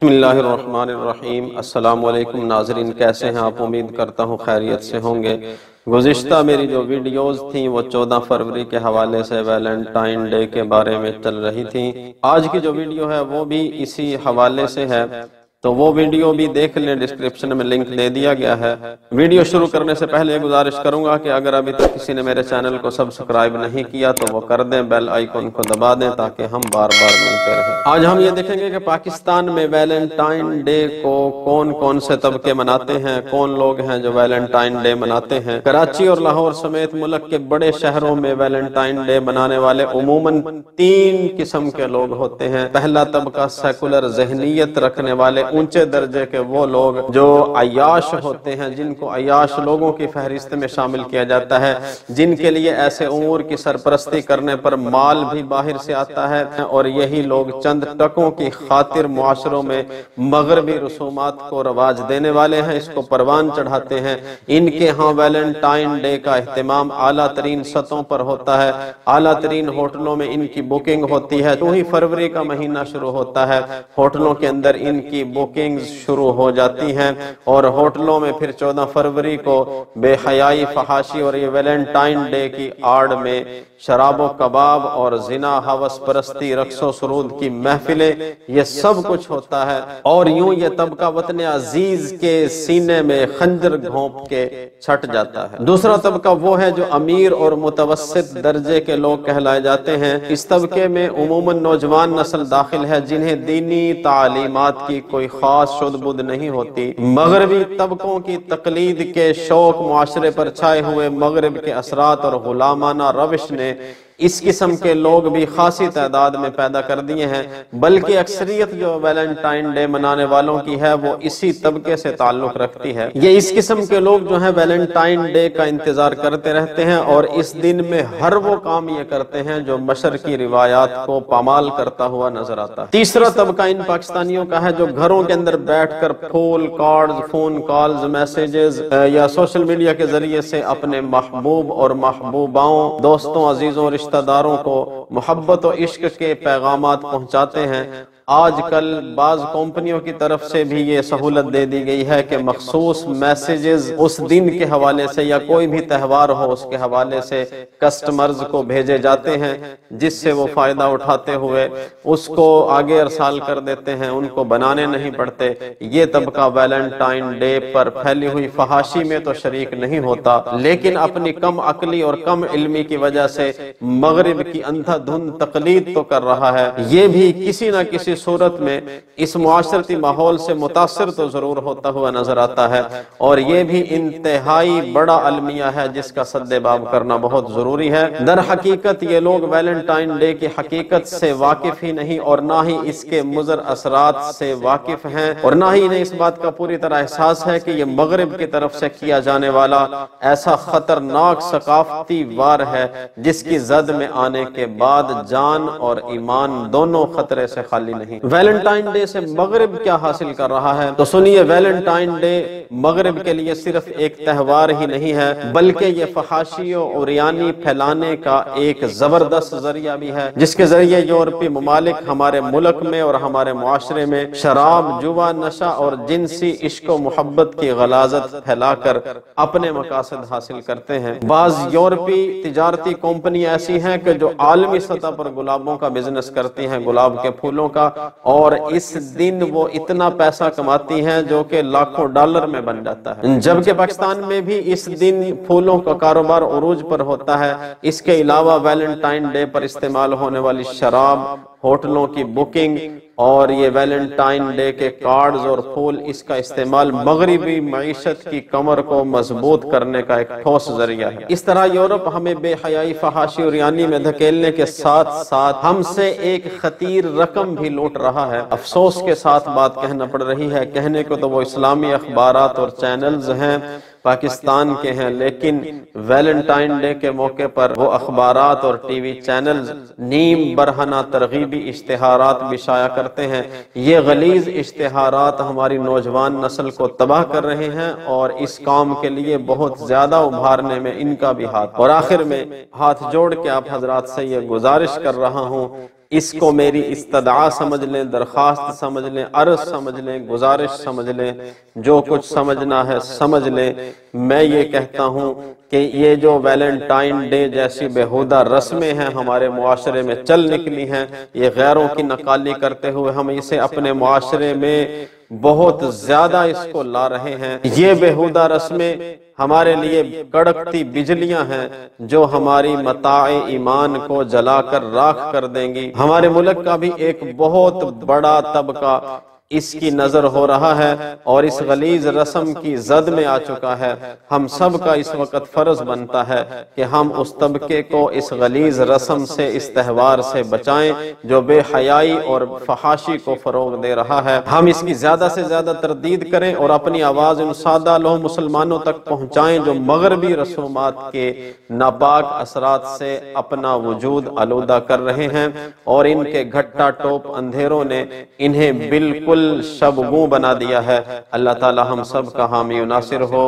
بسم اللہ الرحمن الرحیم۔ السلام علیکم ناظرین، کیسے ہیں آپ؟ امید کرتا ہوں خیریت سے ہوں گے۔ گزشتہ میری جو ویڈیوز تھیں وہ 14 فروری کے حوالے سے ویلنٹائن ڈے کے بارے میں چل رہی تھیں۔ آج کی جو ویڈیو ہے وہ بھی اسی حوالے سے ہے، تو وہ ویڈیو بھی دیکھ لیں، ڈسکرپشن میں لنک دے دیا گیا ہے۔ ویڈیو شروع کرنے سے پہلے یہ گزارش کروں گا کہ اگر ابھی تک کسی نے میرے چینل کو سبسکرائب نہیں کیا تو وہ کر دیں، بیل آئیکن کو دبا دیں تاکہ ہم بار بار ملتے رہیں۔ آج ہم یہ دیکھیں گے کہ پاکستان میں ویلنٹائن ڈے کو کون کون سے طبقے مناتے ہیں، کون لوگ ہیں جو ویلنٹائن ڈے مناتے ہیں۔ کراچی اور لاہور سمیت ملک کے بڑے شہروں میں ویلنٹائن ڈے منانے والے عموماً 3 قسم کے لوگ ہوتے ہیں۔ پہلا طبقہ سیکولر ذہنیت رکھنے والے اونچے درجے کے وہ لوگ جو عیاش ہوتے ہیں، جن کو عیاش لوگوں کی فہرست میں شامل کیا جاتا ہے، جن کے لیے ایسے امور کی سرپرستی کرنے پر مال بھی باہر سے آتا ہے، اور یہی لوگ چند ٹکوں کی خاطر معاشروں میں مغربی رسومات کو رواج دینے والے ہیں، اس کو پروان چڑھاتے ہیں۔ ان کے ہاں ویلنٹائن ڈے کا اہتمام اعلیٰ ترین سطحوں پر ہوتا ہے۔ اعلیٰ ترین ہوٹلوں میں ان کی بکنگ ہوتی ہے۔ 2 فروری کا مہینہ شروع ہوتا ہے، ہوٹلوں کے اندر ان کی بکنگز شروع ہو جاتی ہیں، اور ہوٹلوں میں پھر 14 فروری کو بے حیائی، فحاشی اور یہ ویلنٹائن ڈے کی آڑ میں شراب و کباب اور زنا، ہوس پرستی، رقص و سرود کی محفلیں، یہ سب کچھ ہوتا ہے۔ اور یوں یہ طبقہ وطن عزیز کے سینے میں خنجر گھونپ کے چھٹ جاتا ہے۔ دوسرا طبقہ وہ ہے جو امیر اور متوسط درجے کے لوگ کہلائے جاتے ہیں۔ اس طبقے میں عموماً نوجوان نسل داخل ہے جنہیں دینی تعلیمات کی کوئی خاص شد بد نہیں ہوتی۔ مغربی طبقوں کی تقلید کے شوق، معاشرے پر چھائے ہوئے مغرب کے اثرات اور غلامانہ روش نے اس قسم کے لوگ بھی خاصی تعداد میں پیدا کر دیے ہیں، بلکہ اکثریت جو ویلنٹائن ڈے منانے والوں کی ہے وہ اسی طبقے سے تعلق رکھتی ہے۔ یہ اس قسم کے لوگ جو ہیں ویلنٹائن ڈے کا انتظار کرتے رہتے ہیں، اور اس دن میں ہر وہ کام یہ کرتے ہیں جو مشرقی روایات کو پامال کرتا ہوا نظر آتا ہے۔ تیسرا طبقہ ان پاکستانیوں کا ہے جو گھروں کے اندر بیٹھ کر پھول، کارڈز، فون کالز، میسیجز یا سوشل میڈیا کے ذریعے سے اپنے محبوب اور محبوباؤں، دوستوں، عزیزوں، رشتہ داروں کو محبت و عشق کے پیغامات پہنچاتے ہیں۔ آج کل بعض کمپنیوں کی طرف سے بھی یہ سہولت دے دی گئی ہے کہ مخصوص میسیجز اس دن کے حوالے سے یا کوئی بھی تہوار ہو اس کے حوالے سے کسٹمرز کو بھیجے جاتے ہیں، جس سے وہ فائدہ اٹھاتے ہوئے اس کو آگے ارسال کر دیتے ہیں، ان کو بنانے نہیں پڑتے۔ یہ طبقہ ویلنٹائن ڈے پر پھیلی ہوئی فحاشی میں تو شریک نہیں ہوتا، لیکن اپنی کم عقلی اور کم علمی کی وجہ سے مغرب کی اندھا دھند تقلید تو کر رہا ہے۔ یہ بھی کسی نہ کسی صورت میں اس معاشرتی ماحول سے متاثر تو ضرور ہوتا ہوا نظر آتا ہے، اور یہ بھی انتہائی بڑا المیہ ہے جس کا سد باب کرنا بہت ضروری ہے۔ در حقیقت یہ لوگ ویلنٹائن ڈے کی حقیقت سے واقف ہی نہیں، اور نہ ہی اس کے مضر اثرات سے واقف ہیں، اور نہ ہی انہیں اس بات کا پوری طرح احساس ہے کہ یہ مغرب کی طرف سے کیا جانے والا ایسا خطرناک ثقافتی وار ہے جس کی زد میں آنے کے بعد جان اور ایمان دونوں خطرے سے خالی نہیں۔ ویلنٹائن ڈے سے مغرب کیا حاصل کر رہا ہے؟ تو سنیے، ویلنٹائن ڈے مغرب کے لیے صرف ایک تہوار ہی نہیں ہے، بلکہ یہ فحاشی و عریانی پھیلانے کا ایک زبردست ذریعہ بھی ہے، جس کے ذریعے یورپی ممالک ہمارے ملک میں اور ہمارے معاشرے میں شراب، جوا، نشہ اور جنسی عشق و محبت کی غلاظت پھیلا کر اپنے مقاصد حاصل کرتے ہیں۔ بعض یورپی تجارتی کمپنی ایسی ہیں کہ جو عالمی سطح پر گلابوں کا بزنس کرتی ہیں، گلاب کے پھولوں کا، اور اس دن وہ اتنا پیسہ کماتی ہیں جو کہ لاکھوں ڈالر میں بن جاتا ہے۔ جبکہ پاکستان میں بھی اس دن پھولوں کا کاروبار عروج پر ہوتا ہے۔ اس کے علاوہ ویلنٹائن ڈے پر استعمال ہونے والی شراب، ہوٹلوں کی بکنگ اور یہ ویلنٹائن ڈے کے کارڈز اور پھول، اس کا استعمال مغربی معیشت کی کمر کو مضبوط کرنے کا ایک ٹھوس ذریعہ ہے۔ اس طرح یورپ ہمیں بے حیائی، فحاشی اور یعنی میں دھکیلنے کے ساتھ ساتھ ہم سے ایک خطیر رقم بھی لوٹ رہا ہے۔ افسوس کے ساتھ بات کہنا پڑ رہی ہے، کہنے کو تو وہ اسلامی اخبارات اور چینلز ہیں، پاکستان کے ہیں، لیکن ویلنٹائن ڈے کے موقع پر وہ اخبارات اور ٹی وی چینلز نیم برہنہ ترغیبی اشتہارات بھی شائع کرتے ہیں۔ یہ غلیظ اشتہارات ہماری نوجوان نسل کو تباہ کر رہے ہیں، اور اس کام کے لیے بہت زیادہ ابھارنے میں ان کا بھی ہاتھ۔ اور آخر میں ہاتھ جوڑ کے آپ حضرات سے یہ گزارش کر رہا ہوں اس کو میری استدعا سمجھ لیں، درخواست سمجھ لیں، عرض سمجھ لیں، گزارش سمجھ لیں، جو کچھ سمجھنا ہے سمجھ لیں۔ میں یہ کہتا ہوں کہ یہ جو ویلنٹائن ڈے جیسی بےہودہ رسمیں ہیں ہمارے معاشرے میں چل نکلی ہیں، یہ غیروں کی نقالی کرتے ہوئے ہم اسے اپنے معاشرے میں بہت زیادہ اس کو لا رہے ہیں۔ یہ بےہودہ رسمیں ہمارے لیے کڑکتی بجلیاں ہیں جو ہماری متاع ایمان کو جلا کر راکھ کر دیں گی۔ ہمارے ملک کا بھی ایک بہت بڑا طبقہ اس کی نظر ہو رہا ہے اور اس غلیظ رسم کی زد میں آ چکا ہے۔ ہم سب کا اس وقت فرض بنتا ہے کہ ہم اس طبقے کو اس غلیظ رسم سے، اس تہوار سے بچائیں جو بے حیائی اور فحاشی کو فروغ دے رہا ہے۔ ہم اس کی زیادہ سے زیادہ تردید کریں اور اپنی آواز ان سادہ لوح مسلمانوں تک پہنچائیں جو مغربی رسومات کے ناپاک اثرات سے اپنا وجود آلودہ کر رہے ہیں، اور ان کے گھٹا ٹوپ اندھیروں نے انہیں بالکل شبگوں بنا دیا ہے۔ اللہ تعالی ہم سب کا حامی و ناصر ہو۔